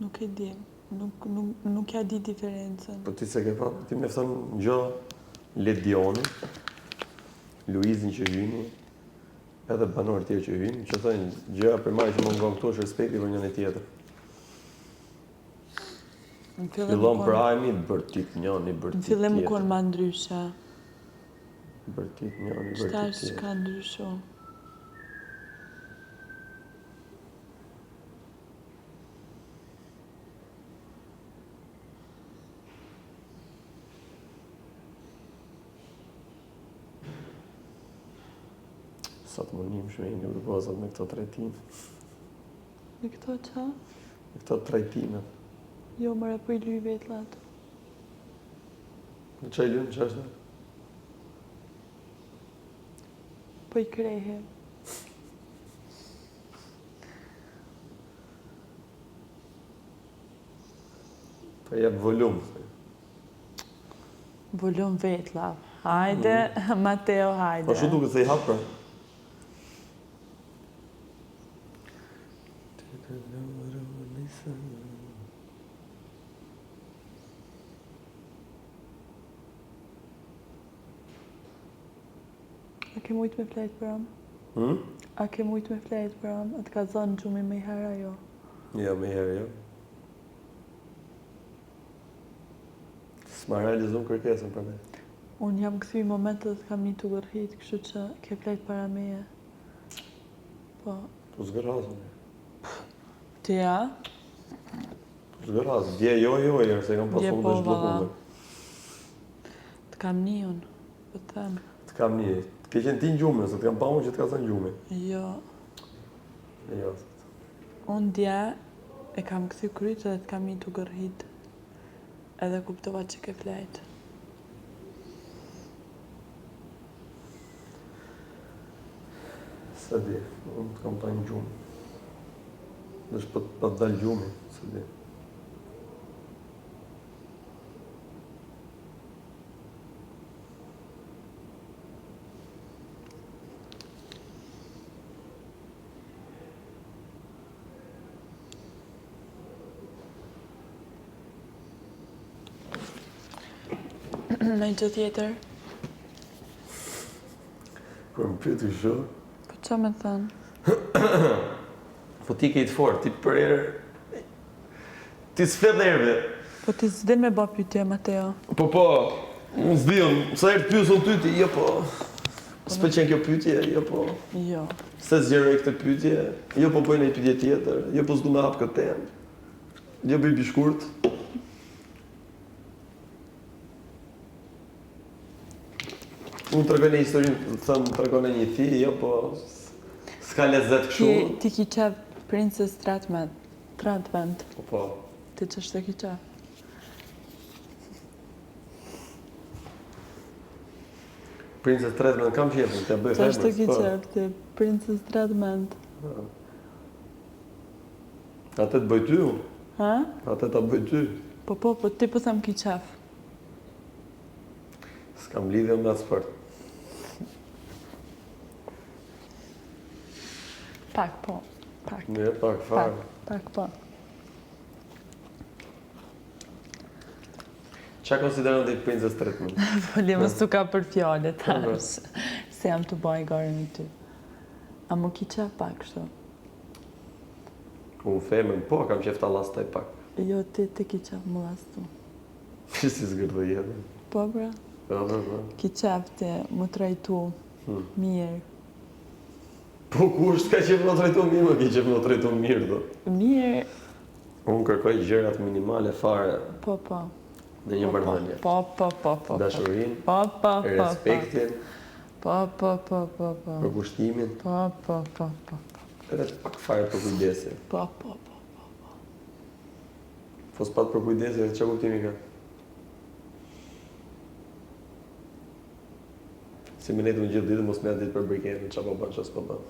Nuk e di. Nuk ja di diferencën. Po ti se ke pa, ti me thënë gjë Ledioni, Luizin që hyni, edhe banorët tjerë që hynë, që thënë gjëja primare që më ngon këtu është respekti për njëri tjetër. Fillon për ajmi, bërtit njëni, bërtit tjetër. Në fillim më konë ma ndryshe. Bërtit njëni, bërtit tjetër. tjetër. Shka ndrysho. Sa të më njëm shme një përgozat me këto trajtime. Me këto qa? Me këto trajtime. Jo, mëre po I luj vetlat. Në që I luj, që është? Po I krehe. Po jep volum. Volum vetla. Hajde, Mateo, hajde. Po shu duke se I hapë pra? A ke mujt me flejt për am? A ke mujt me flejt për am? A të ka zonë gjumi me I hera jo? Jo, me herë, jo. S'ma realizum kërkesën për ne. Unë jam këthy momentet të kam një të gërhit, kështu që ke flejt para meje. Po. Po zgërhazëm. Ti ja? Po zgërhazëm. Dje jo, se kam pasu dhe shblokume. Të kam një unë, po të them. Të kam një. Të ke qenë ti në gjume, se të kam pa unë që të ka thënë gjume. Jo. Jo. Unë dje e kam këthy kryt edhe të kam një të gërhit. Edhe kuptova që ke flejt. Se di, unë të kam pa një gjume. Dhe shpët pa të dalë gjume, se di. Në gjë tjetër? Kër më pyeti kështu. Po qa me thënë? Po ti ke të fort, ti për erë... Ti s'flet në erëve. Po ti s'din me ba pytje, Mateo. Po, unë s'dion, sa herë të pyesën ty ti, jo po... S'pëlqen kjo pyetje, jo po... Jo. Se zgjeroj këtë pyetje, jo po bëj një pyetje tjetër, jo po s'du me hap këtë temë. Jo bëj shkurt. Unë të regojnë e historinë, thëmë të regojnë e një thi, jo po... S'ka lezet këshu. Ti ki qef Princess Tratment. Po. Ti që shtë ki qef? Princess Tratment kam qefën, të bëj që shtë ki qef ti? Princess Tratment. Atë të bëj ty unë. Ha? Atë të bëj ty. Po, ti po them ki qef. S'kam lidhje me atë sport. Pak, po. Pak. Ne, pak, farë. Pak, po. Qa konsideron të i Princess Tratment? Folime s'u ka për fjale tash. Se jam të baj gare me ty. A mu ki qef pak, kështu? Unë femën, po, kam qef të lastaj pak. Jo, ti ki qef më lastu. Si zgërdoj jetën. Po, bra? Po. Ki qef ti më trajtu mirë. Po kush s'ka qef më trajtu mirë, më ki qef më trajtu mirë, do. Mirë. Unë kërkoj gjërat minimale fare. Po. Në një marrëdhënie. Po. Dashurinë. Po. Respektin. Po. Përkushtimin. Po. Edhe pak fare për kujdesi. Po. Po s'pat për kujdesi, që kuptimi ka? Si me nejtë në gjithë ditë, mos me atë ditë për briketin, që po bën, që s'po bën.